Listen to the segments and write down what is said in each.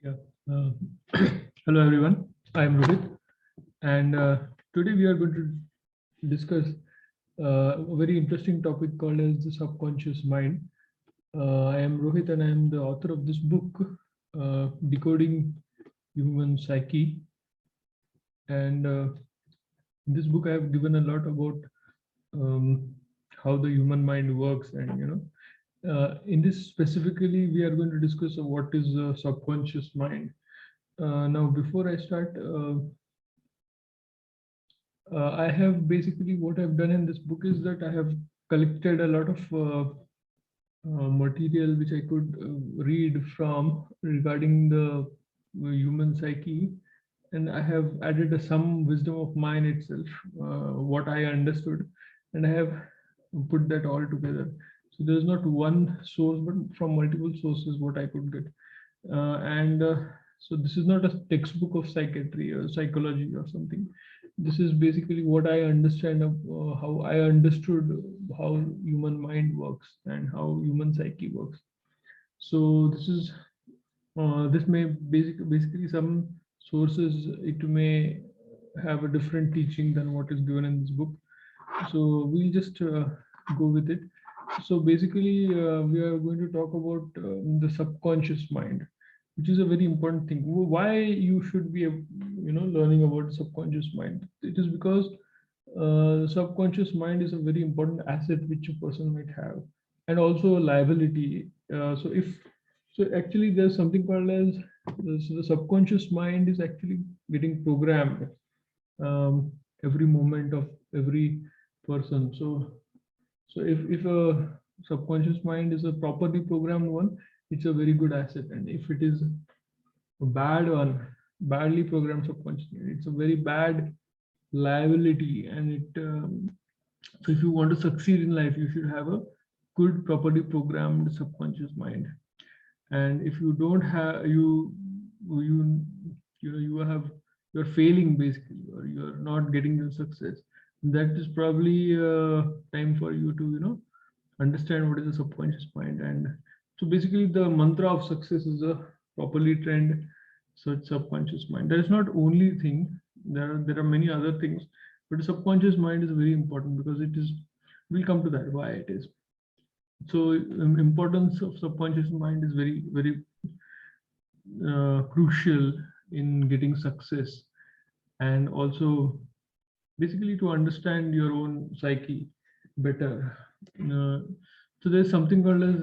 Yeah. Uh, Hello, everyone. I'm Rohit, and today we are going to discuss a very interesting topic called as the subconscious mind. I am Rohit, and I am the author of this book, Decoding Human Psyche. And in this book, I have given a lot about um, how the human mind works, and in this specifically, we are going to discuss what is the subconscious mind. Now, before I start, I have basically what I've done in this book is that I have collected a lot of material which I could read from regarding the human psyche, and I have added some wisdom of mine itself, what I understood, and I have put that all together. So there's not one source, but from multiple sources what I could get, and so this is not a textbook of psychiatry or psychology or something. This is basically what I understand of how I understood how human mind works and how human psyche works. So this is this may basically some sources it may have a different teaching than what is given in this book. So we'll just go with it. So basically, we are going to talk about the subconscious mind, which is a very important thing. Why you should be, learning about subconscious mind? It is because subconscious mind is a very important asset which a person might have, and also a liability. So actually, there's something called as so the subconscious mind is actually getting programmed um, every moment of every person. So if a subconscious mind is a properly programmed one, it's a very good asset. And if it is a bad one, badly programmed subconscious mind, it's a very bad liability. And so if you want to succeed in life, you should have a good, properly programmed subconscious mind. And if you don't have you have you're failing basically, or you're not getting the success, that is probably time for you to understand what is the subconscious mind. And so basically the mantra of success is a properly trained such subconscious mind. That is not only thing, there are many other things, but the subconscious mind is very important because it is, we'll come to that why it is. So importance of subconscious mind is very crucial in getting success, and also basically to understand your own psyche better. So there's something called as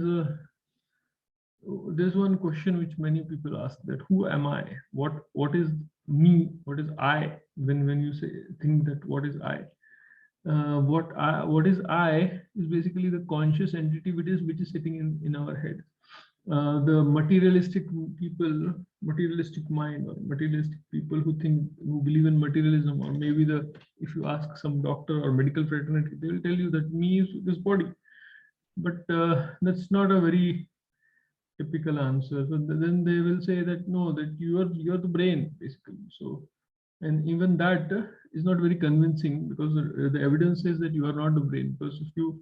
there's one question which many people ask, that who am I? What is me? What is I? When you say think that what is I? What is I is basically the conscious entity which is sitting in our head. The materialistic people, materialistic mind, or materialistic people who believe in materialism, or maybe if you ask some doctor or medical fraternity, they will tell you that me is this body. But that's not a very typical answer. So then they will say that no, that you're the brain basically. So, and even that is not very convincing, because the evidence says that you are not the brain. Because if you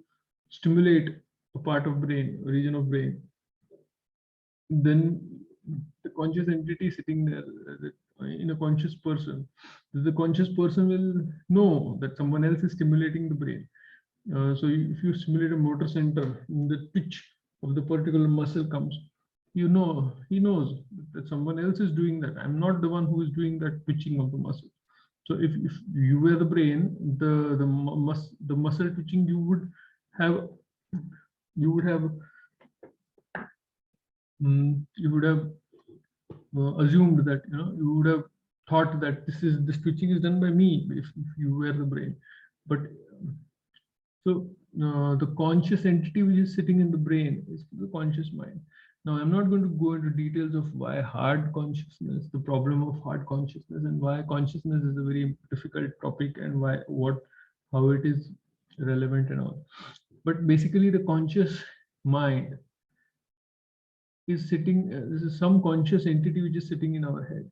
stimulate a part of brain, a region of brain, then the conscious entity sitting there in a conscious person, the conscious person will know that someone else is stimulating the brain. So if you stimulate a motor center, the pitch of the particular muscle comes, he knows that someone else is doing that. I'm not the one who is doing that pitching of the muscle. So if you were the brain, the muscle twitching you would have assumed that you would have thought that this twitching is done by me if you were the brain. But so the conscious entity which is sitting in the brain is the conscious mind. Now, I'm not going to go into details of why hard consciousness, the problem of hard consciousness, and why consciousness is a very difficult topic, and how it is relevant and all. But basically, the conscious mind is sitting. This is some conscious entity which is sitting in our head.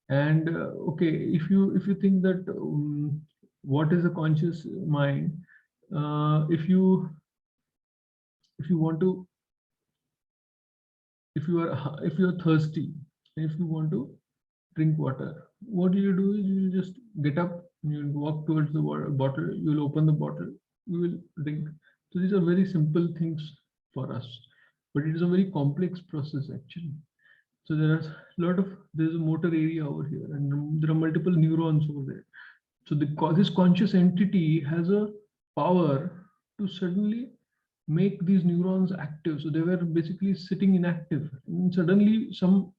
And okay, if you think that what is a conscious mind, if you want to, if you are thirsty, If you want to drink water, what do is you just get up, you walk towards the water bottle, you'll open the bottle, you will drink. So these are very simple things for us, but it is a very complex process actually. So there's a motor area over here, and there are multiple neurons over there. So this conscious entity has a power to suddenly make these neurons active. So they were basically sitting inactive, and suddenly some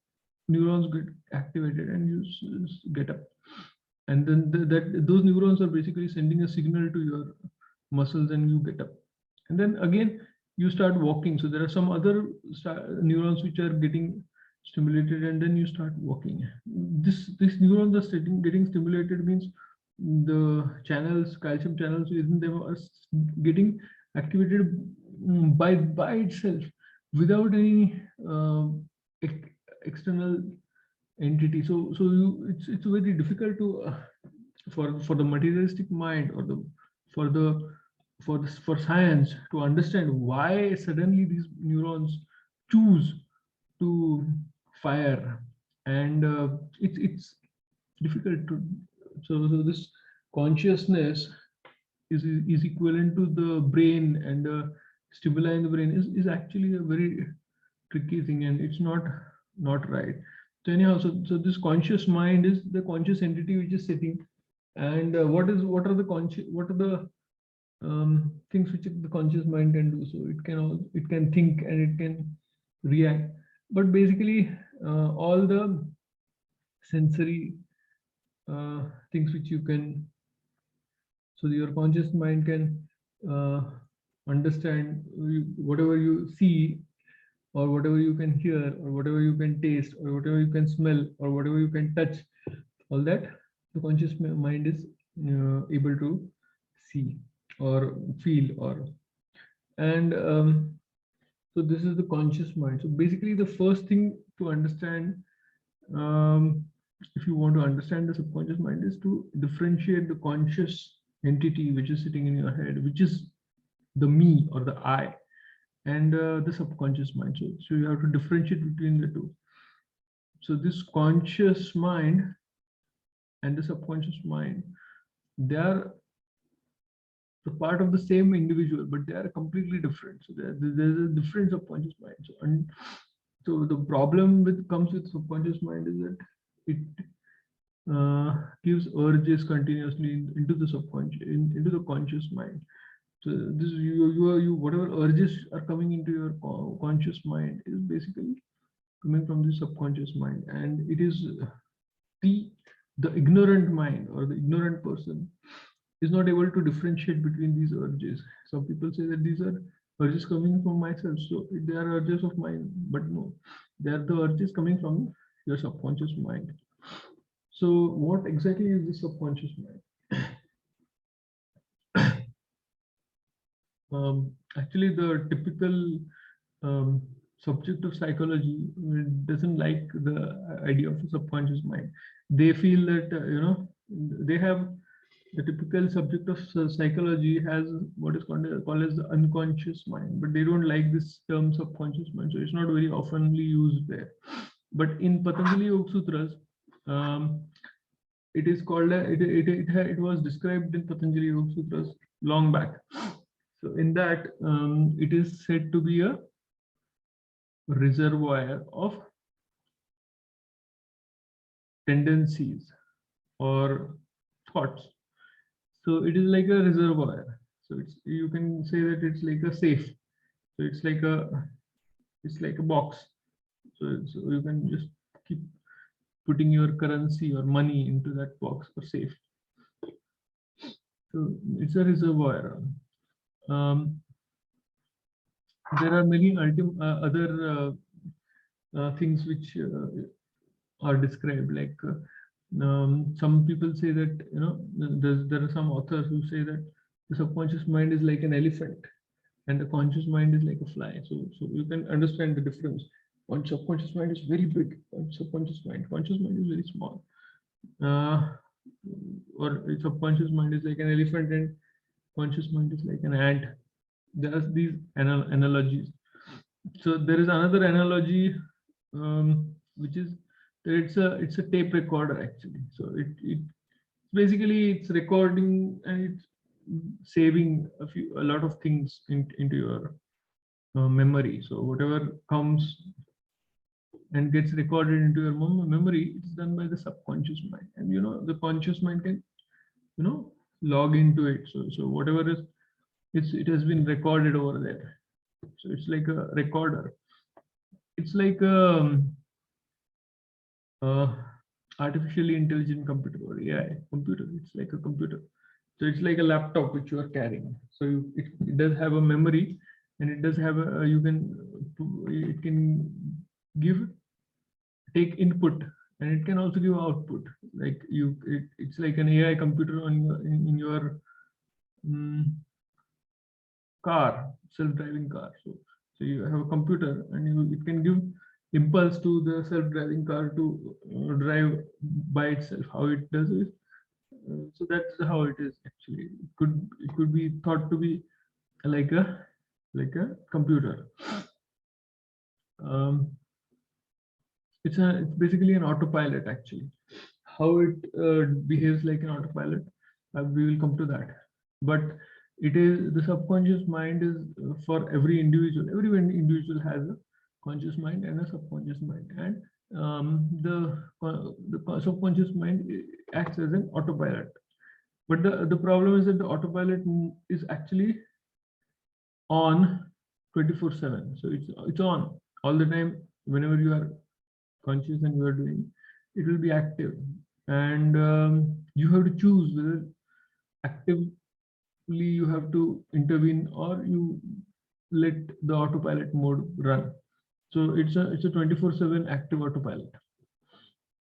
neurons get activated, and you get up. And then those neurons are basically sending a signal to your muscles, and you get up. And then again, you start walking. So there are some other neurons which are getting stimulated, and then you start walking. This neurons are getting stimulated means the channels, calcium channels within them are getting activated by itself without any external entity. It's very difficult to for the materialistic mind, or for science to understand why suddenly these neurons choose to fire. And it's difficult to. So this consciousness is equivalent to the brain, and stimuli in the brain is actually a very tricky thing, and it's not right. So anyhow, so this conscious mind is the conscious entity which is sitting. And what are the things which the conscious mind can do? So it can think, and it can react. But basically, all the sensory things which you can, so your conscious mind can understand whatever you see, or whatever you can hear, or whatever you can taste, or whatever you can smell, or whatever you can touch. All that the conscious mind is able to see or feel. And so this is the conscious mind. So basically, the first thing to understand, if you want to understand the subconscious mind, is to differentiate the conscious entity which is sitting in your head, which is the me or the I, and the subconscious mind. So you have to differentiate between the two. So this conscious mind and the subconscious mind, they are the part of the same individual, but they are completely different. So there's a difference of conscious mind. So the problem comes with subconscious mind is that it gives urges continuously into the subconscious, into the conscious mind. So this you whatever urges are coming into your conscious mind is basically coming from the subconscious mind, and it is the ignorant mind, or the ignorant person, is not able to differentiate between these urges. Some people say that these are urges coming from myself, so they are urges of mine, but no, they are the urges coming from your subconscious mind. So what exactly is the subconscious mind? Actually, the typical subject of psychology doesn't like the idea of a subconscious mind. They feel that they have the typical subject of psychology has what is called as the unconscious mind, but they don't like this term subconscious mind, so it's not very oftenly used there. But in Patanjali Yoga Sutras, it is called it was described in Patanjali Yoga Sutras long back. So in that, it is said to be a reservoir of tendencies or thoughts. So it is like a reservoir. So you can say that it's like a safe. So it's like a box. So you can just keep putting your currency or money into that box or safe. So it's a reservoir. There are many other things which are described, like some people say that there are some authors who say that the subconscious mind is like an elephant and the conscious mind is like a fly. So you can understand the difference. One subconscious mind is very big, one conscious mind is very small. Or subconscious mind is like an elephant and conscious mind is like an ant. There are these analogies. So there is another analogy which is It's a tape recorder actually. So it basically it's recording and it's saving a lot of things into your memory. So whatever comes and gets recorded into your memory, it's done by the subconscious mind. And the conscious mind can log into it. So whatever is it has been recorded over there. So it's like a recorder. It's like uh, artificially intelligent computer or AI computer. It's like a computer. So it's like a laptop which you are carrying. So it does have a memory, and it does have a it can give take input, and it can also give output. Like it's like an AI computer on in your car, self-driving car. So you have a computer, and it can give impulse to the self-driving car to drive by itself. How it does it. So that's how it is actually. It could be thought to be like a computer. Um, it's basically an autopilot actually. How it behaves like an autopilot, we will come to that. But it is the subconscious mind is for every individual. Every individual has a conscious mind and a subconscious mind, and the subconscious mind acts as an autopilot. But the problem is that the autopilot is actually on 24/7. So it's on all the time. Whenever you are conscious and you are doing, it will be active, and you have to choose whether actively you have to intervene or you let the autopilot mode run. So it's a 24/7 active autopilot.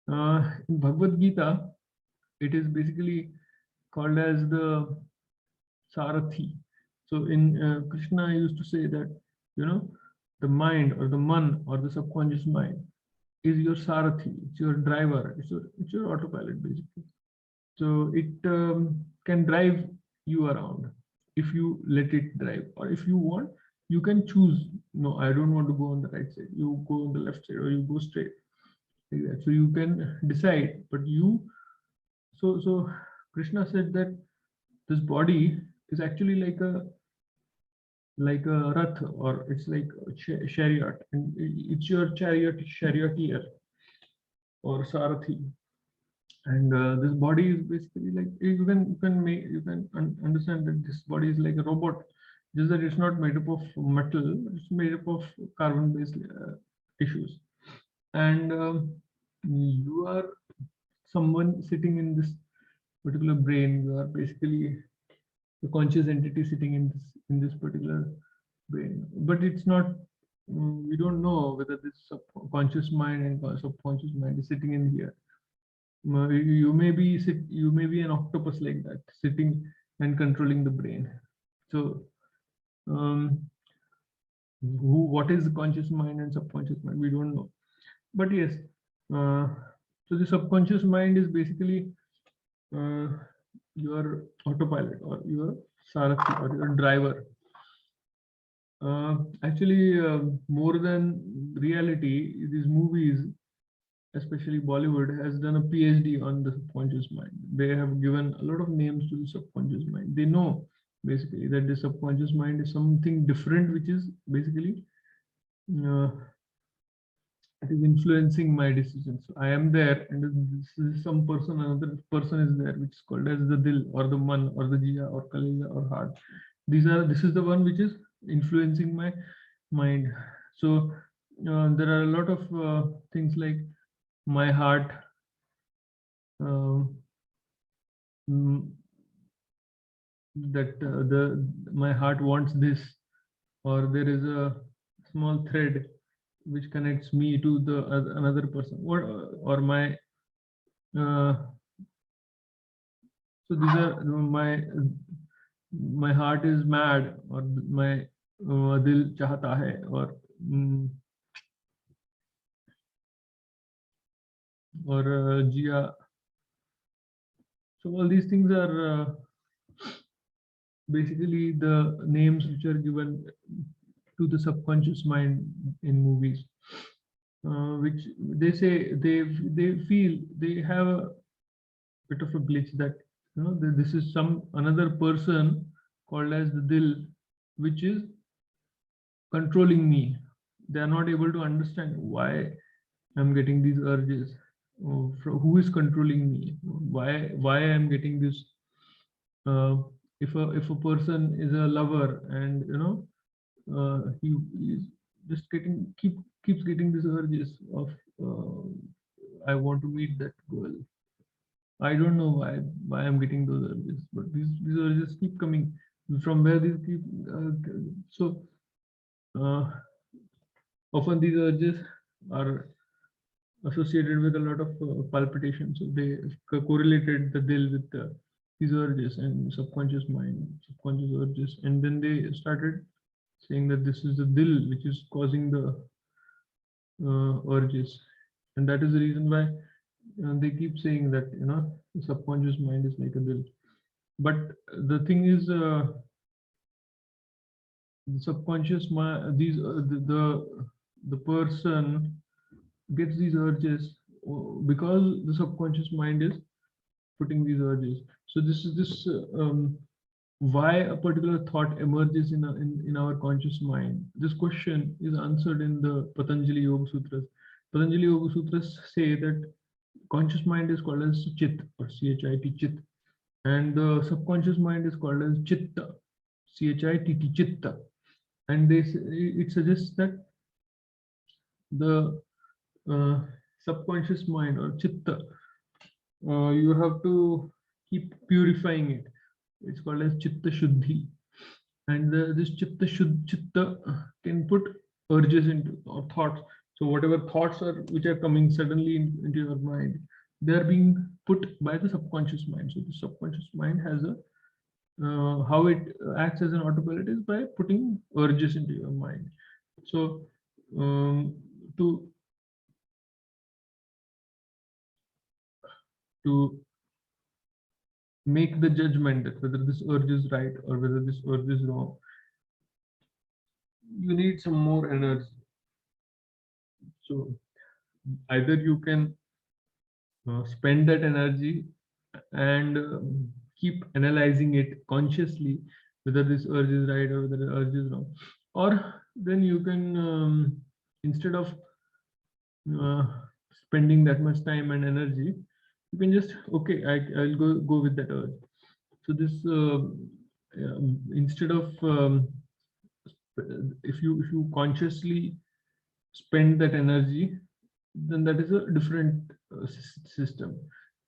In Bhagavad Gita, it is basically called as the Sarathi. So in Krishna used to say that the mind or the man or the subconscious mind is your Sarathi. It's your driver. It's your autopilot basically. So it can drive you around if you let it drive, or if you want, you can choose. No, I don't want to go on the right side. You go on the left side, or you go straight. Like that. So you can decide, but so Krishna said that this body is actually like a rath, or it's like a chariot, and it's your charioteer or sarathi. And this body is basically like you can understand that this body is like a robot, just that it's not made up of metal, it's made up of carbon based tissues. And you are someone sitting in this particular brain. You are basically the conscious entity sitting in this particular brain, but it's not. We don't know whether this subconscious mind and subconscious mind is sitting in here. You may be an octopus like that, sitting and controlling the brain. So um, what is the conscious mind and subconscious mind, we don't know. But yes, uh, so the subconscious mind is basically uh, your autopilot or your sarathi or your driver. Actually, more than reality, these movies, especially Bollywood, has done a PhD on the subconscious mind. They have given a lot of names to the subconscious mind. They know basically that the subconscious mind is something different, which is basically uh, it is influencing my decisions. So I am there, and this is some person, another person is there, which is called as the dil or the man or the jiya or kaleja or heart. This is the one which is influencing my mind. So there are a lot of things like my heart. Uh, mm, that my heart wants this, or there is a small thread which connects me to the another person, or my so these are my heart is mad, or my dil chahta hai, or jia. So all these things are basically the names which are given to the subconscious mind in movies. which they say they feel they have a bit of a glitch that this is some another person called as the Dil, which is controlling me. They are not able to understand why I'm getting these urges. Who is controlling me? Why I'm getting this? Uh, if a person is a lover and he is just keeps getting these urges of I want to meet that girl. I don't know why I'm getting those urges, but these urges keep coming. From where these keep so uh, often these urges are associated with a lot of palpitation. So they correlated the Dil with these urges and subconscious mind, subconscious urges, and then they started saying that this is the Dil which is causing the urges, and that is the reason why they keep saying that the subconscious mind is like a Dil. But the thing is, the subconscious mind, the person gets these urges because the subconscious mind is putting these urges. So this why a particular thought emerges in our conscious mind. This question is answered in the Patanjali Yoga Sutras. Patanjali Yoga Sutras say that conscious mind is called as Chit or Chit, Chit, and the subconscious mind is called as Chitta, Chitt, Chitta. And it suggests that the uh, subconscious mind or Chitta, you have to keep purifying it. It's called as Chitta Shuddhi. And this Chitta can put urges into or thoughts. So whatever thoughts are which are coming suddenly into your mind, they are being put by the subconscious mind. So the subconscious mind has a how it acts as an autopilot is by putting urges into your mind. So to to make the judgment that whether this urge is right or whether this urge is wrong, you need some more energy. So either you can spend that energy and keep analyzing it consciously whether this urge is right or whether the urge is wrong, or then you can instead of uh, spending that much time and energy, you can just okay, I'll go with that urge. So this instead of if you consciously spend that energy, then that is a different system.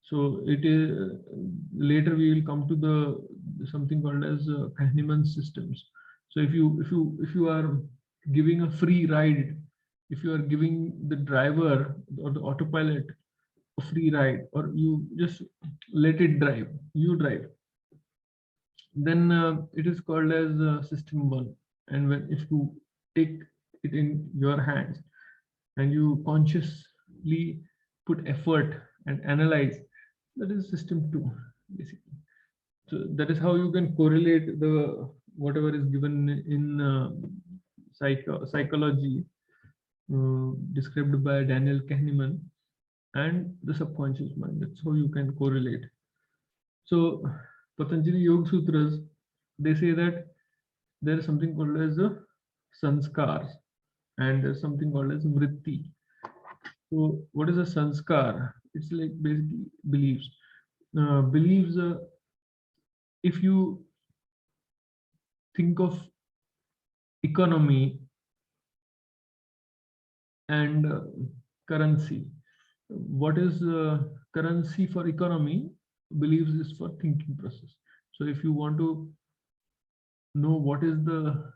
So it is later we will come to the something called as Kahneman systems. So if you are giving a free ride, if you are giving the driver or the autopilot a free ride, or you just let it drive, you drive, then it is called as system one. And when if you take it in your hands and you consciously put effort and analyze, that is system two, basically. So that is how you can correlate the whatever is given in psychology, described by Daniel Kahneman, and the subconscious mind. That's how you can correlate. So Patanjali Yoga Sutras, they say that there is something called as a sanskars and there's something called as vritti. So what is a sanskar? It's like basically beliefs. Beliefs, if you think of economy and currency, what is currency for economy? Beliefs is for thinking process. So if you want to know what is the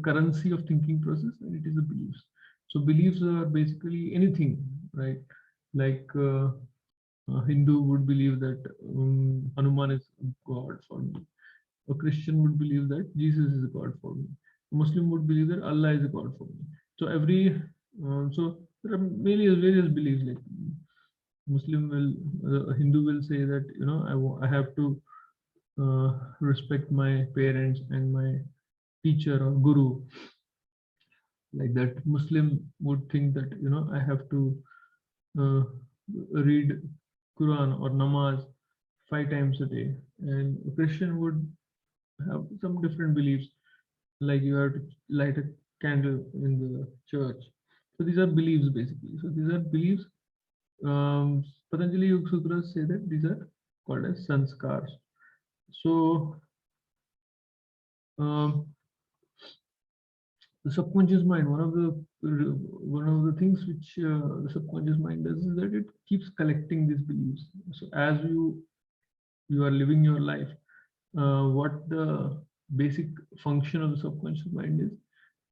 currency of thinking process, and it is the beliefs. So beliefs are basically anything, right? Like a Hindu would believe that Hanuman is God for me. A Christian would believe that Jesus is a God for me. A Muslim would believe that Allah is a God for me. So so there are various beliefs. Like Muslim will, a Hindu will say that I have to respect my parents and my teacher or guru. Like that Muslim would think that, I have to uh, read Quran or namaz 5 times a day, and a Christian would have some different beliefs, like you have to light a candle in the church. So these are beliefs basically. So these are beliefs. Patanjali Yoga Sutras say that these are called as sanskars. So um, the subconscious mind, one of the things which the subconscious mind does is that it keeps collecting these beliefs. So as you are living your life, what the basic function of the subconscious mind is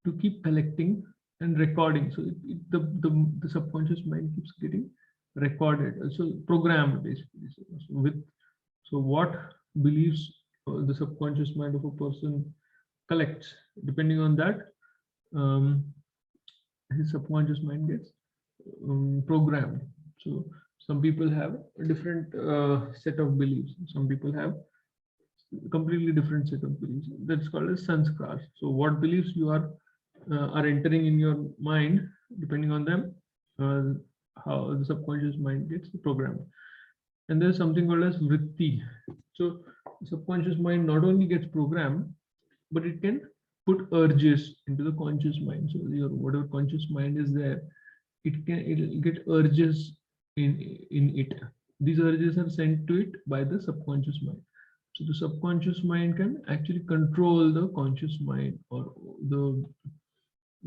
to keep collecting and recording. So the subconscious mind keeps getting recorded, so programmed basically. So what beliefs the subconscious mind of a person collects, depending on that, um, his subconscious mind gets programmed. So some people have a different set of beliefs. Some people have completely different set of beliefs. That's called as sanskars. So what beliefs you are entering in your mind, depending on them, uh, how the subconscious mind gets programmed. And there's something called as vritti. So the subconscious mind not only gets programmed, but it can put urges into the conscious mind. So your whatever conscious mind is there, it'll get urges in it. These urges are sent to it by the subconscious mind. So the subconscious mind can actually control the conscious mind, or the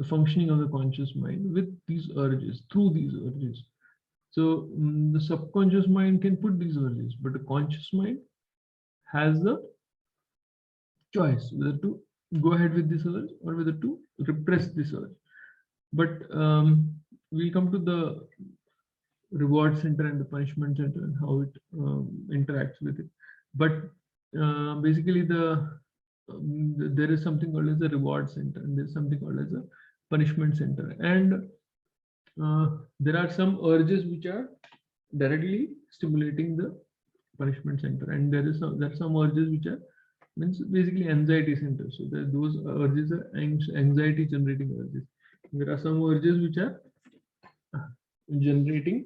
functioning of the conscious mind with these urges, through these urges. So the subconscious mind can put these urges, but the conscious mind has the choice whether to go ahead with this urge or whether to repress this urge. But we come to the reward center and the punishment center and how it interacts with it. But basically there is something called as a reward center, and there's something called as a punishment center. And there are some urges which are directly stimulating the punishment center, and there are some urges which are means basically anxiety center. So those urges are anxiety generating urges. There are some urges which are generating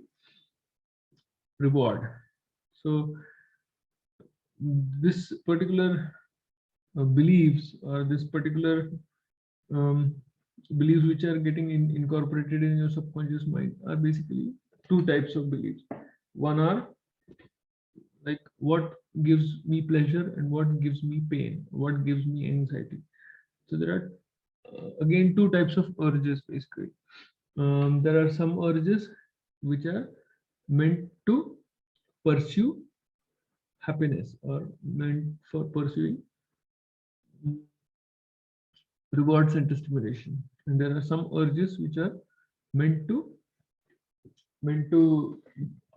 reward. So this particular beliefs, or this particular um, beliefs which are getting incorporated in your subconscious mind, are basically two types of beliefs. One are like what gives me pleasure and what gives me pain, what gives me anxiety. So there are again two types of urges basically. There are some urges which are meant to pursue happiness, or meant for pursuing reward center stimulation, and there are some urges which are meant to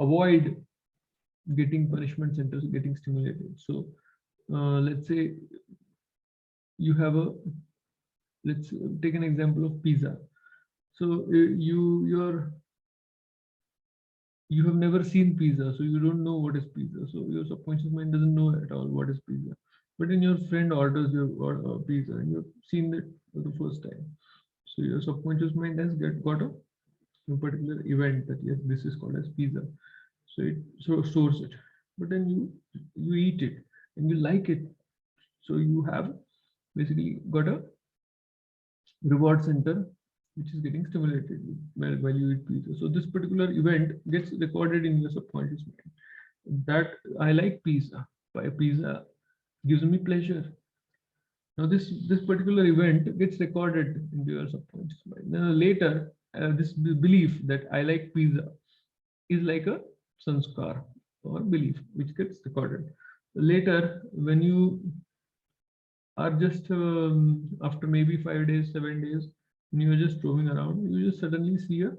avoid getting punishment centers getting stimulated. So let's say you have a let's take an example of pizza. So you have never seen pizza, so you don't know what is pizza. So your subconscious mind doesn't know at all what is pizza. But then your friend orders your pizza, and you've seen it for the first time. So your subconscious mind has got a particular event that yes, this is called as pizza. So it stores it. But then you eat it and you like it. So you have basically got a reward center which is getting stimulated while you eat pizza. So this particular event gets recorded in your subconscious mind, that I like pizza. By pizza gives me pleasure. Now this particular event gets recorded into your subconscious mind. Then later, this belief that I like pizza is like a sanskar, or belief, which gets recorded. Later, when you are just after maybe 5 days, 7 days, and you're just roaming around, you just suddenly see a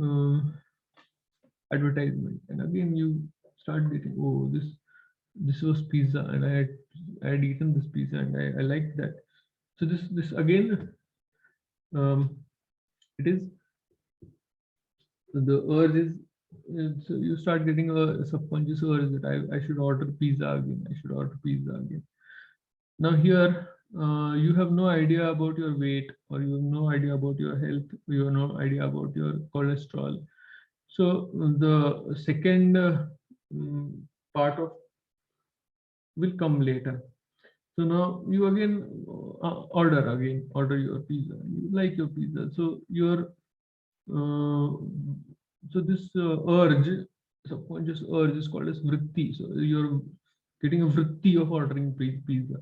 uh, advertisement, and again you start getting, oh, this was pizza, and I had eaten this pizza, and I liked that. So this again, it is the urge is so you start getting a subconscious urge that I should order pizza again, I should order pizza again. Now here you have no idea about your weight, or you have no idea about your health, you have no idea about your cholesterol. So the second part of will come later. So now you again order your pizza. You like your pizza. So your uh, so this subconscious urge is called as vritti. So you're getting a vritti of ordering pizza.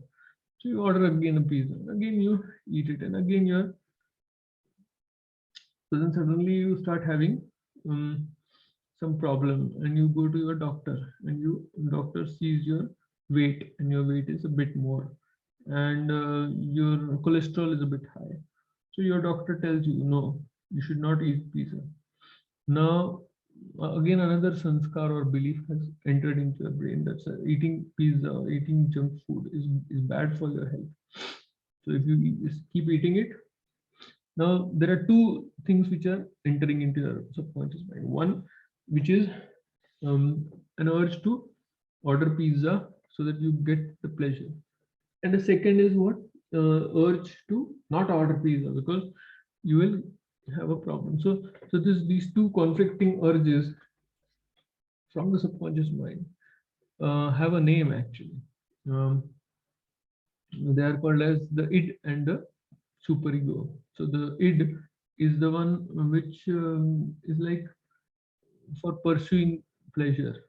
So you order again a pizza. Again you eat it, and again you're so then suddenly you start having um, some problem, and you go to your doctor, and you doctor sees your weight, and your weight is a bit more, and your cholesterol is a bit high. So your doctor tells you, no, you should not eat pizza. Now again another sanskar or belief has entered into your brain that eating pizza or eating junk food is bad for your health. So if you keep eating it, now there are two things which are entering into your subconscious mind. One, which is an urge to order pizza so that you get the pleasure, and the second is what, urge to not order pizza because you will have a problem. So these two conflicting urges from the subconscious mind have a name actually. Um, they are called as the id and the superego. So the id is the one which is like for pursuing pleasure,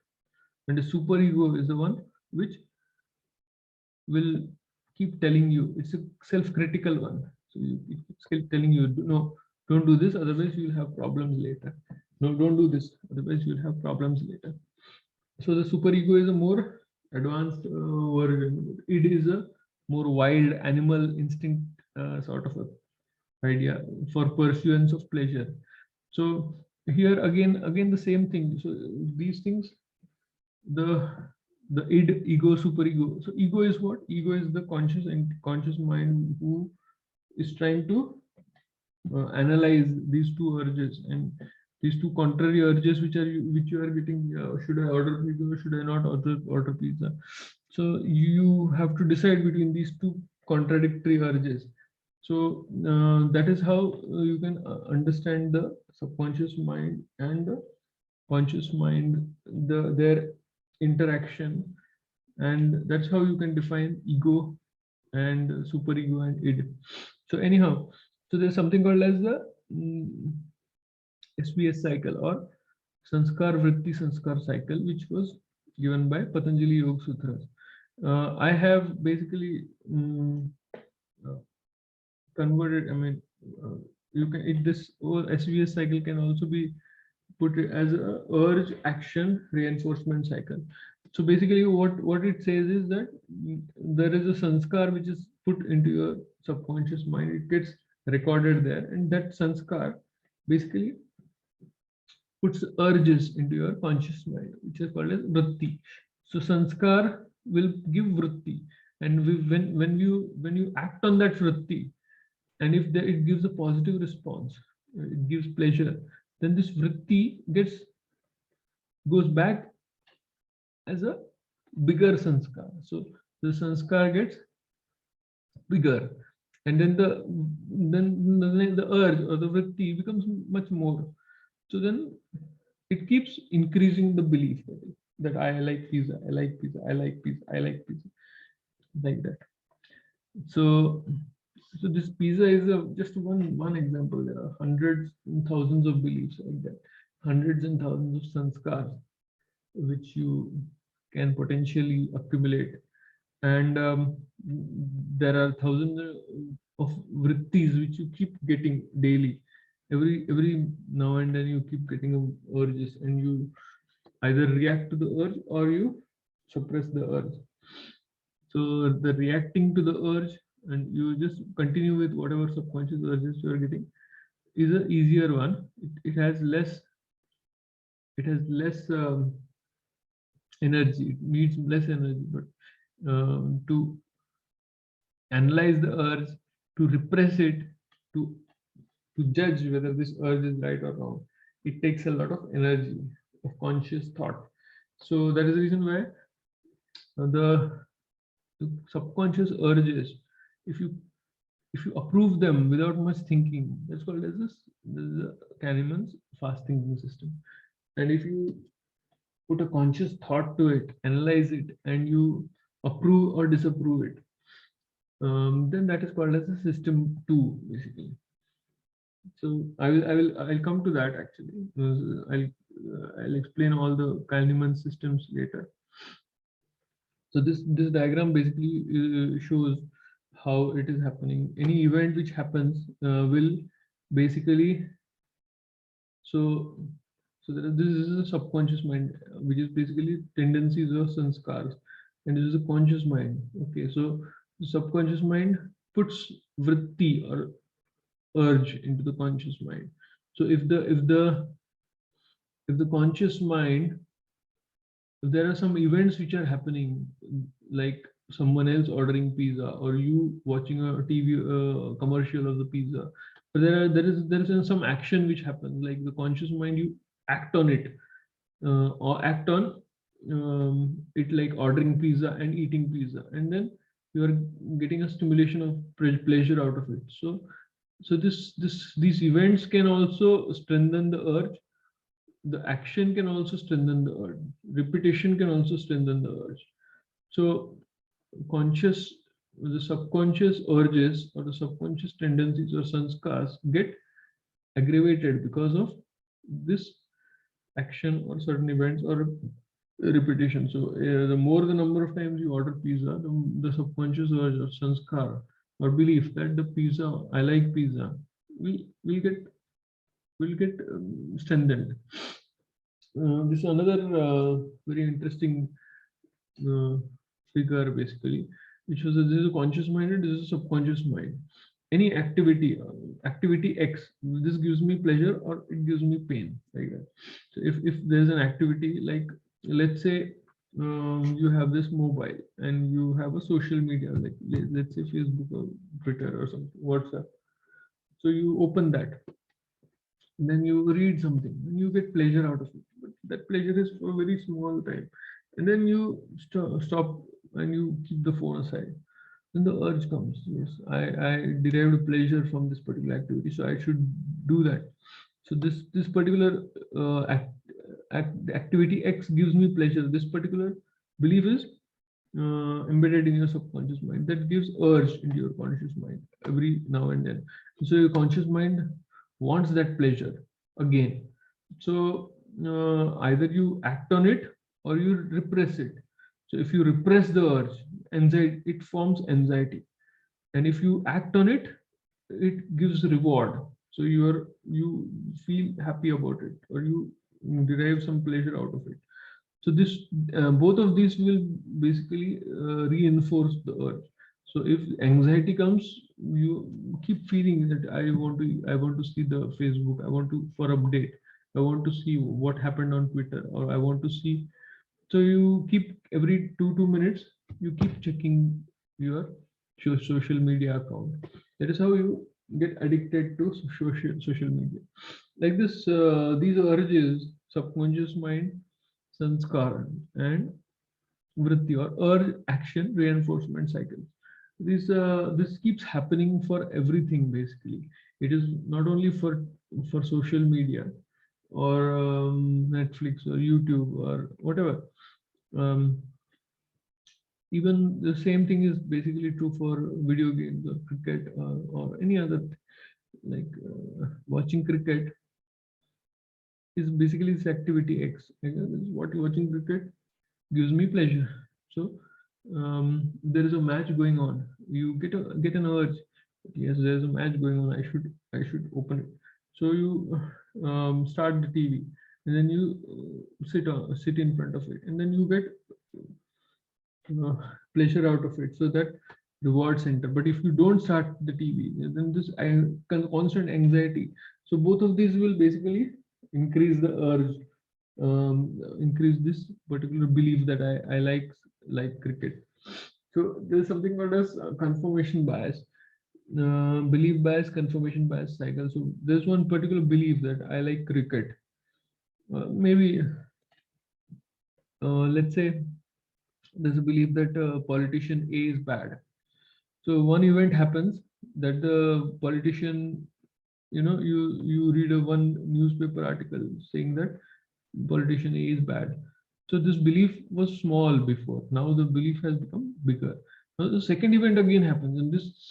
and the superego is the one which will keep telling you, it's a self-critical one. So it keeps telling you, no, don't do this, otherwise you'll have problems later. No, don't do this, otherwise you'll have problems later. So the superego is a more advanced version. It is a more wild animal instinct sort of a idea for pursuance of pleasure. So here again the same thing. So these things, the id, ego, superego. So ego is what? Ego is the conscious mind who is trying to analyze these two urges, and these two contrary urges which you are getting. Should I order pizza? Should I not order pizza? So you have to decide between these two contradictory urges. So that is how you can understand the subconscious mind and the conscious mind, their interaction, and that's how you can define ego and superego and id. So anyhow, so there's something called as the SBS cycle, or Sanskar Vritti Sanskar cycle, which was given by Patanjali Yoga Sutras. I have basically uh, converted. I mean, you can this SBS cycle can also be put it as a urge action reinforcement cycle. So basically what it says is that there is a sanskar which is put into your subconscious mind. It gets recorded there, and that sanskar basically puts urges into your conscious mind, which is called as vritti. So sanskar will give vritti, and when you act on that vritti, and if it gives a positive response, it gives pleasure, then this vritti goes back as a bigger sanskar. So the sanskar gets bigger, and then the urge or the vritti becomes much more. So then it keeps increasing the belief that I like pizza, I like pizza, I like pizza, I like pizza, like that. So this pizza is just one example. There are hundreds and thousands of beliefs like that, hundreds and thousands of sanskars which you can potentially accumulate, and there are thousands of vrittis which you keep getting daily. Every now and then you keep getting urges, and you either react to the urge or you suppress the urge. So the reacting to the urge, and you just continue with whatever subconscious urges you are getting, is a easier one. It has less. It has less energy. It needs less energy, but to analyze the urge, to repress it, to to judge whether this urge is right or wrong, it takes a lot of energy of conscious thought. So that is the reason why the subconscious urges if you approve them without much thinking, that's called as this is Kahneman's fast thinking system. And if you put a conscious thought to it, analyze it, and you approve or disapprove it, then that is called as a system 2, basically. So I'll come to that actually. I'll explain all the Kahneman systems later. So this diagram basically shows how it is happening. Any event which happens will basically so this is a subconscious mind, which is basically tendencies or sanskars, and this is a conscious mind. Okay, so the subconscious mind puts vritti or urge into the conscious mind. So if the conscious mind, if there are some events which are happening, like someone else ordering pizza or you watching a TV commercial of the pizza, but there is some action which happens, like the conscious mind, you act on it, or act on it, like ordering pizza and eating pizza, and then you are getting a stimulation of pleasure out of it. So these events can also strengthen the urge. The action can also strengthen the urge. Repetition can also strengthen the urge. So conscious, the subconscious urges or the subconscious tendencies or sanskars get aggravated because of this action or certain events or repetition. So the more the number of times you order pizza, the subconscious urge or sanskar or belief that the pizza, I like pizza, will get strengthened. This is another very interesting uh, figure, basically, which was that this is a conscious mind and this is a subconscious mind. Any activity, activity X, this gives me pleasure or it gives me pain, like that. So if there's an activity, like let's say you have this mobile and you have a social media, like let's say Facebook or Twitter or something, WhatsApp. So you open that, and then you read something and you get pleasure out of it, but that pleasure is for a very small time, and then you stop and you keep the phone aside. Then the urge comes, yes, I derived pleasure from this particular activity, so I should do that. So this particular activity X gives me pleasure. This particular belief is embedded in your subconscious mind, that gives urge into your conscious mind every now and then. So your conscious mind wants that pleasure again. So either you act on it or you repress it. So if you repress the urge, anxiety, it forms anxiety, and if you act on it, it gives reward. So you feel happy about it, or you derive some pleasure out of it. So this both of these will basically reinforce the urge. So if anxiety comes, you keep feeling that I want to see the Facebook, I want to for update, I want to see what happened on Twitter, or I want to see. So you keep every 2 minutes you keep checking your social media account. That is how you get addicted to social media. Like this, these urges, subconscious mind, sanskar, and vritti or urge action reinforcement cycles. This keeps happening for everything, basically. It is not only for social media or Netflix or YouTube or whatever. Um, Even the same thing is basically true for video games or cricket or any other, like watching cricket is basically this activity X. Like, this is what watching cricket gives me pleasure. So there is a match going on. You get an urge. Yes, there's a match going on. I should open it. So you start the TV, and then you sit in front of it, and then you get pleasure out of it. So that reward center. But if you don't start the TV, then this constant anxiety. So both of these will basically increase the urge, increase this particular belief that I like cricket. So there's something called as confirmation bias, belief bias, confirmation bias cycle. So there's one particular belief that I like cricket. Maybe let's say there's a belief that politician A is bad. So one event happens that the politician, you read a one newspaper article saying that politician A is bad. So this belief was small before. Now the belief has become bigger. Now the second event again happens, and this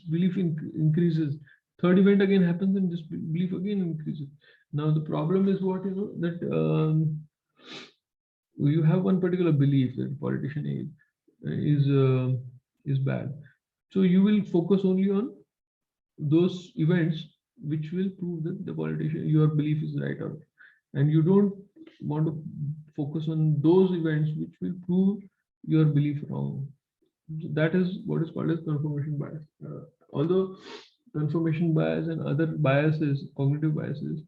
belief increases. Third event again happens, and this belief again increases. Now the problem is what, that you have one particular belief that politician is bad. So you will focus only on those events which will prove that the politician, your belief is right, or and you don't want to focus on those events which will prove your belief wrong. That is what is called as confirmation bias. Although confirmation bias and other biases, cognitive biases,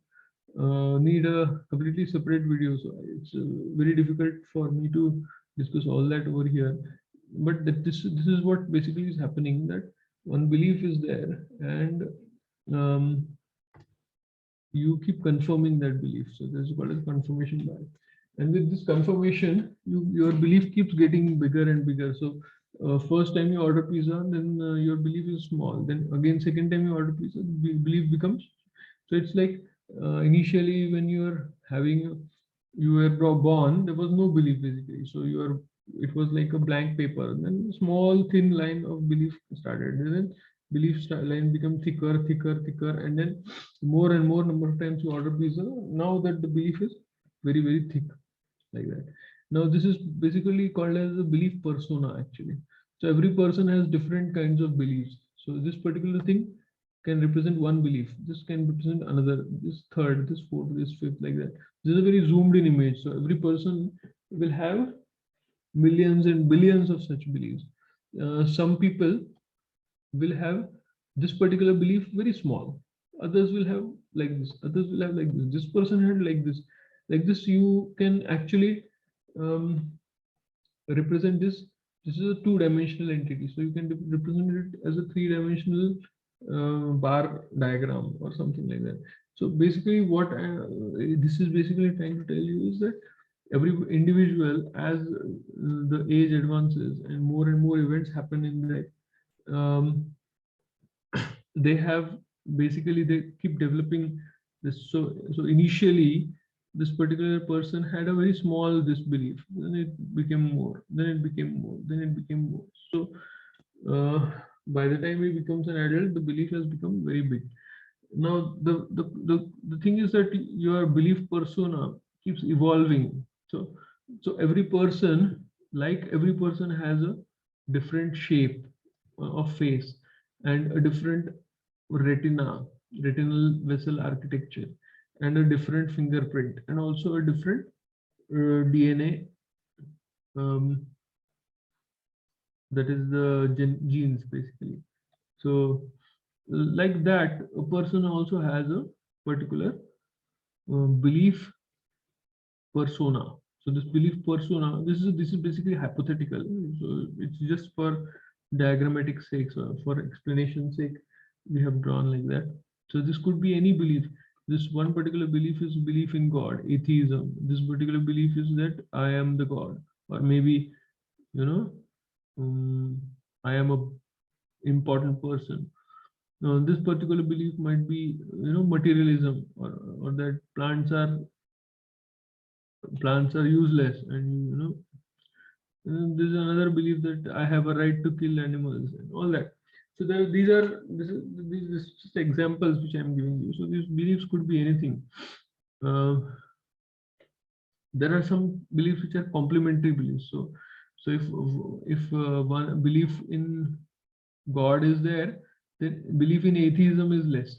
need a completely separate video, so it's very difficult for me to discuss all that over here. But this is what basically is happening, that one belief is there, and um, you keep confirming that belief. So this is called as confirmation bias. And with this confirmation, your belief keeps getting bigger and bigger. So first time you order pizza, then your belief is small. Then again, second time you order pizza, the belief becomes. So it's like initially when you were born, there was no belief basically. So it was like a blank paper. And then a small thin line of belief started. And then line become thicker, thicker, thicker, and then more and more number of times you order pizza. Now that the belief is very, very thick, like that. Now this is basically called as a belief persona actually. So every person has different kinds of beliefs. So this particular thing can represent one belief. This can represent another, this third, this fourth, this fifth, like that. This is a very zoomed in image. So every person will have millions and billions of such beliefs. Some people will have this particular belief very small. Others will have like this. Others will have like this. This person had like this. Like this, you can actually um, represent this. This is a two-dimensional entity. So you can represent it as a three-dimensional bar diagram or something like that. So basically what this is basically trying to tell you is that every individual, as the age advances and more events happen in life, they have basically, they keep developing this. So initially this particular person had a very small this belief, then it became more, then it became more, then it became more. So by the time he becomes an adult, the belief has become very big. Now the thing is that your belief persona keeps evolving. So every person, like every person has a different shape of face and a different retinal vessel architecture, and a different fingerprint, and also a different DNA, um, that is the genes basically. So like that, a person also has a particular belief persona. So this belief persona, this is basically hypothetical. So it's just for diagrammatic sake, so for explanation sake, we have drawn like that. So this could be any belief. This one particular belief is belief in God, atheism. This particular belief is that I am the God, or maybe, you know, I am a important person. Now, this particular belief might be, materialism, or that plants are useless, and and there's another belief that I have a right to kill animals and all that. So these are just examples which I'm giving you. So these beliefs could be anything. Uh, there are some beliefs which are complementary beliefs. So if one belief in God is there, then belief in atheism is less.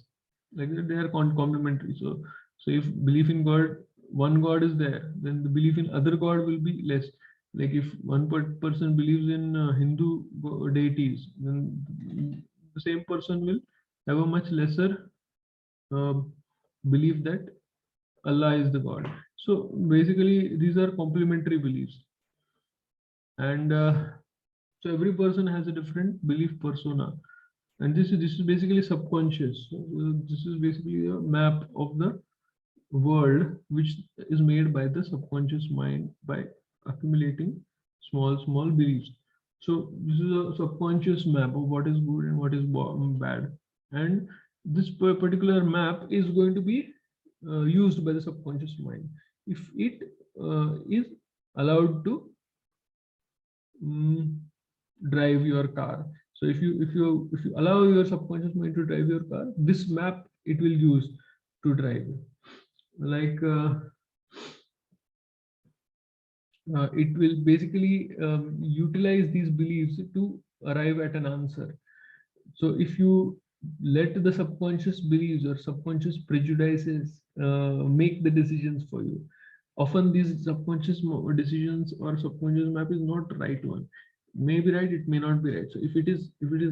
Like that, they are complementary. So if belief in God, one God is there, then the belief in other God will be less. Like if one person believes in Hindu deities, then the same person will have a much lesser uh, belief that Allah is the God. So basically, these are complementary beliefs, and so every person has a different belief persona, and this is basically subconscious. So, this is basically a map of the world which is made by the subconscious mind by accumulating small beliefs. So this is a subconscious map of what is good and what is bad. And this particular map is going to be used by the subconscious mind. If it is allowed to drive your car. So if you allow your subconscious mind to drive your car, this map it will use to drive. Like it will basically utilize these beliefs to arrive at an answer. So if you let the subconscious beliefs or subconscious prejudices make the decisions for you, often these subconscious decisions or subconscious map is not right one. May be right, it may not be right. So if it is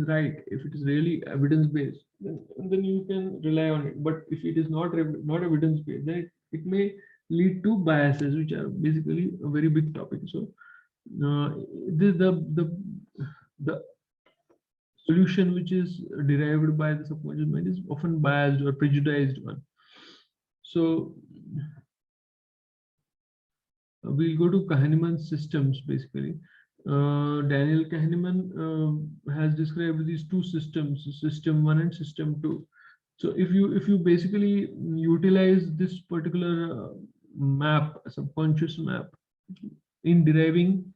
right, if it is really evidence based, then you can rely on it. But if it is not evidence based, then it may lead to biases, which are basically a very big topic. So this the solution which is derived by the subconscious mind is often biased or prejudiced one. So we'll go to Kahneman's systems basically. Daniel Kahneman has described these two systems, system one and system two. So if you basically utilize this particular map, subconscious map, in deriving,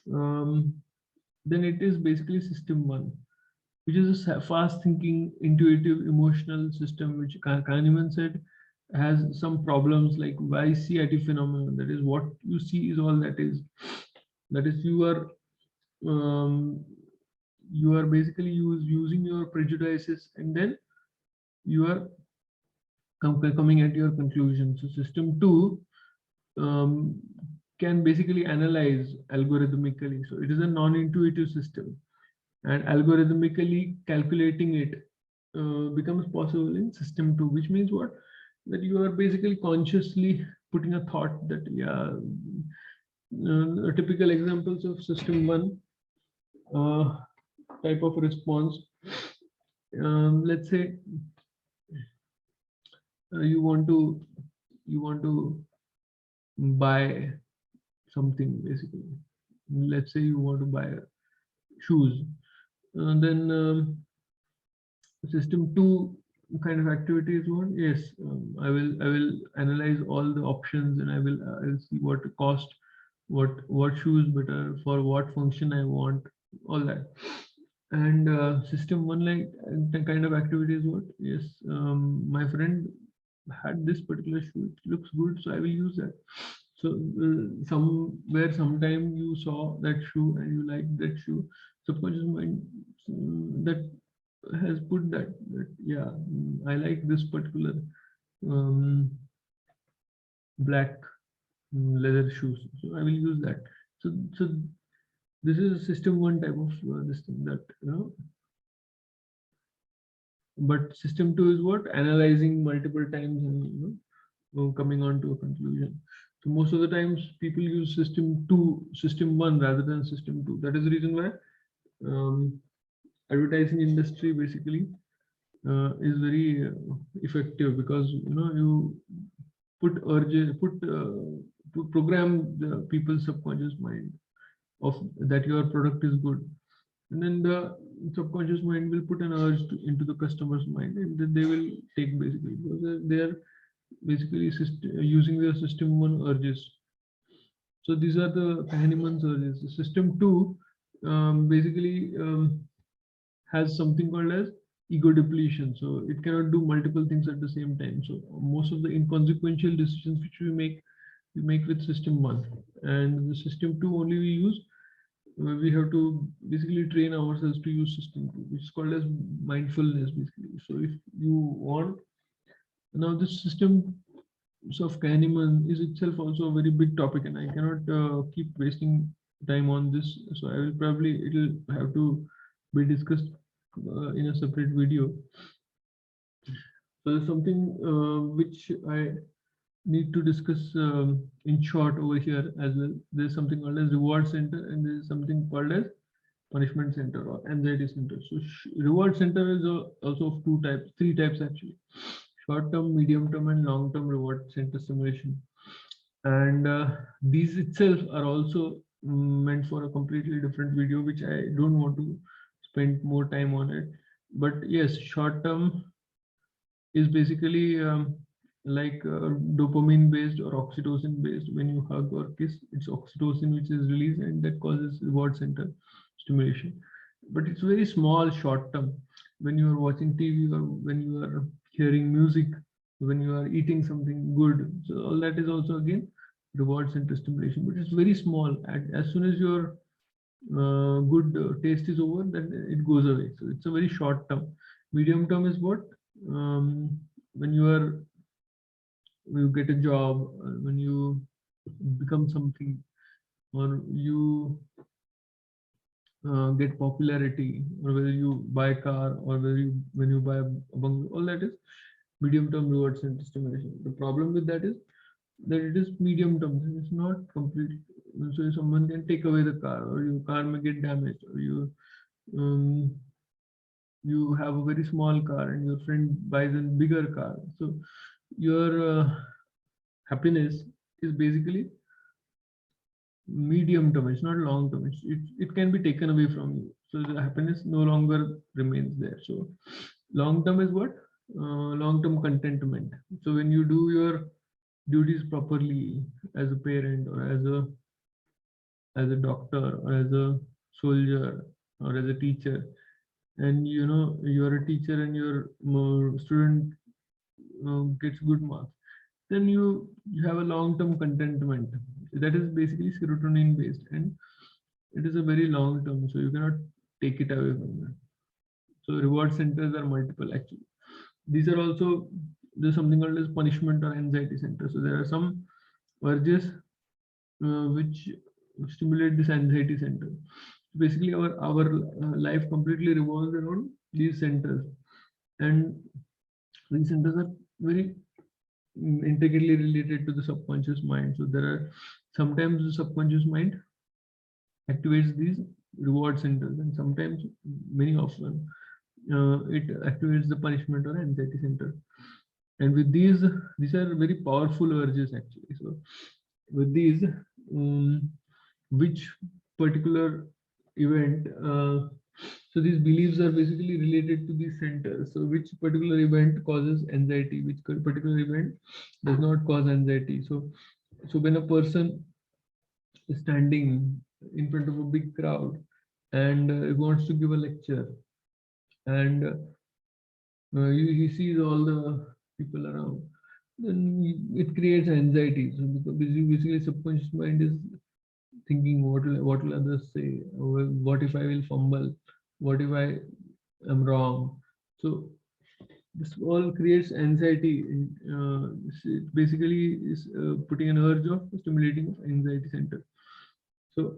then it is basically system one, which is a fast thinking, intuitive, emotional system, which Kahneman said has some problems like YCIT phenomenon. That is, what you see is all that is. That is, um, you are basically using your prejudices, and then you are coming at your conclusion. So system two can basically analyze algorithmically. So it is a non-intuitive system, and algorithmically calculating it becomes possible in system two, which means what? That you are basically consciously putting a thought that, yeah, typical examples of system one type of response. Let's say you want to buy something basically. Let's say you want to buy shoes. Then system two kind of activities one. Yes, I will analyze all the options, and I'll see what cost, what shoes better for what function I want, all that. And system one, like the kind of activities what. Yes, my friend had this particular shoe, it looks good, so I will use that. So sometime you saw that shoe and you like that shoe, subconscious mind that has put that yeah, I like this particular um, black leather shoes, so I will use that. So this is a system one type of this thing that, but system two is what? Analyzing multiple times and coming on to a conclusion. So most of the times people use system one rather than system two. That is the reason why advertising industry basically is very effective, because you put to program the people's subconscious mind of that your product is good, and then the subconscious mind will put an urge into the customer's mind, and then they will take basically, because they are basically using their system one urges. So these are the Kahneman's urges. The system two basically has something called as ego depletion. So it cannot do multiple things at the same time. So most of the inconsequential decisions which we make with system one, and the system two only we use. We have to basically train ourselves to use system two, which is called as mindfulness basically. So if you want, now this system of Kahneman is itself also a very big topic, and I cannot keep wasting time on this. So I will probably, it'll have to be discussed in a separate video. So there's something which I need to discuss in short over here as well. There's something called as reward center, and there's something called as punishment center or anxiety center. So reward center is also of three types actually: short-term, medium-term, and long-term reward center simulation. And these itself are also meant for a completely different video, which I don't want to spend more time on it. But yes, short term is basically like dopamine based or oxytocin based. When you hug or kiss, it's oxytocin which is released, and that causes reward center stimulation. But it's very small short term. When you are watching TV, or when you are hearing music, when you are eating something good, so all that is also again reward center stimulation, but it's very small. And as soon as your good taste is over, then it goes away. So it's a very short term. Medium term is what, when you get a job, when you become something, or you get popularity, or whether you buy a car, or whether you when you buy a bungalow, all that is medium term rewards and stimulation. The problem with that is that it is medium term. It's not complete. So someone can take away the car, or your car may get damaged, or um, you have a very small car and your friend buys a bigger car. So your happiness is basically medium term. It's not long term. It can be taken away from you. So the happiness no longer remains there. So long term is what? Long term contentment. So when you do your duties properly as a parent, or as a doctor, or as a soldier, or as a teacher, and you're a teacher and your student gets good marks, then you have a long-term contentment. That is basically serotonin based, and it is a very long term, so you cannot take it away from that. So reward centers are multiple actually. These are also, there's something called as punishment or anxiety center. So there are some urges which stimulate this anxiety center. Basically our life completely revolves around these centers, and these centers are very intricately related to the subconscious mind. So there are sometimes the subconscious mind activates these reward centers, and sometimes, many often, it activates the punishment or anxiety center. And with these are very powerful urges actually. So with these, which particular event, so these beliefs are basically related to these centers. So which particular event causes anxiety, which particular event does not cause anxiety. So when a person is standing in front of a big crowd, and wants to give a lecture, and he sees all the people around, then it creates anxiety. So because basically subconscious mind is thinking, what will others say? What if I will fumble? What if I am wrong? So this all creates anxiety. It basically is putting an urge of stimulating of anxiety center. So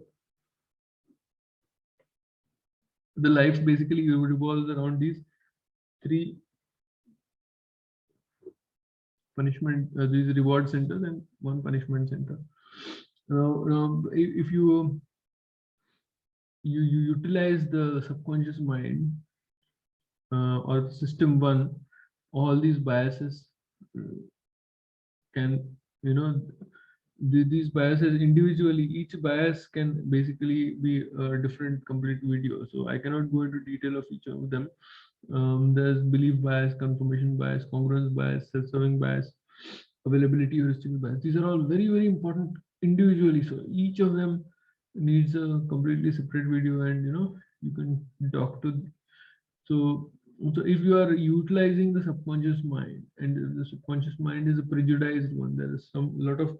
the life basically revolves around these three punishment, these reward centers, and one punishment center. Now, if you utilize the subconscious mind, or system one, all these biases can, these biases individually, each bias can basically be a different complete video. So I cannot go into detail of each of them. There's belief bias, confirmation bias, congruence bias, self-serving bias, availability heuristic bias. These are all very, very important individually. So each of them needs a completely separate video, and you can talk to. So if you are utilizing the subconscious mind, and the subconscious mind is a prejudiced one, there is some lot of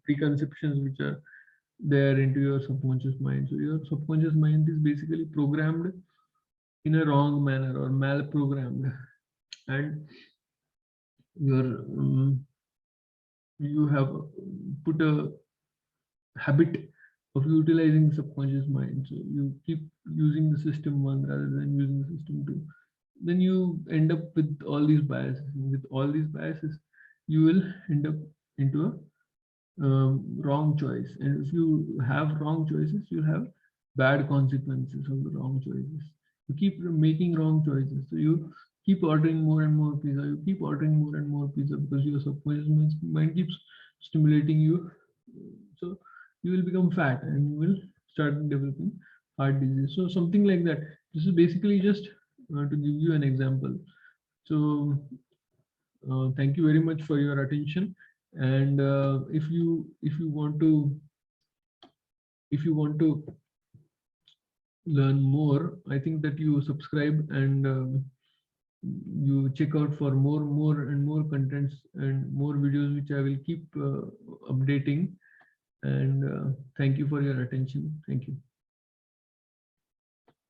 preconceptions which are there into your subconscious mind. So your subconscious mind is basically programmed in a wrong manner, or mal-programmed, and you have put a habit of utilizing the subconscious mind. So you keep using the system one rather than using the system two. Then you end up with all these biases. And with all these biases, you will end up into a wrong choice. And if you have wrong choices, you'll have bad consequences of the wrong choices. You keep making wrong choices. So you keep ordering more and more pizza. You keep ordering more and more pizza because your subconscious mind keeps stimulating you. So you will become fat and you will start developing heart disease. So something like that. This is basically just to give you an example. So thank you very much for your attention. And if you want to learn more, I think that you subscribe and you check out for more and more contents and more videos, which I will keep updating. And thank you for your attention. Thank you.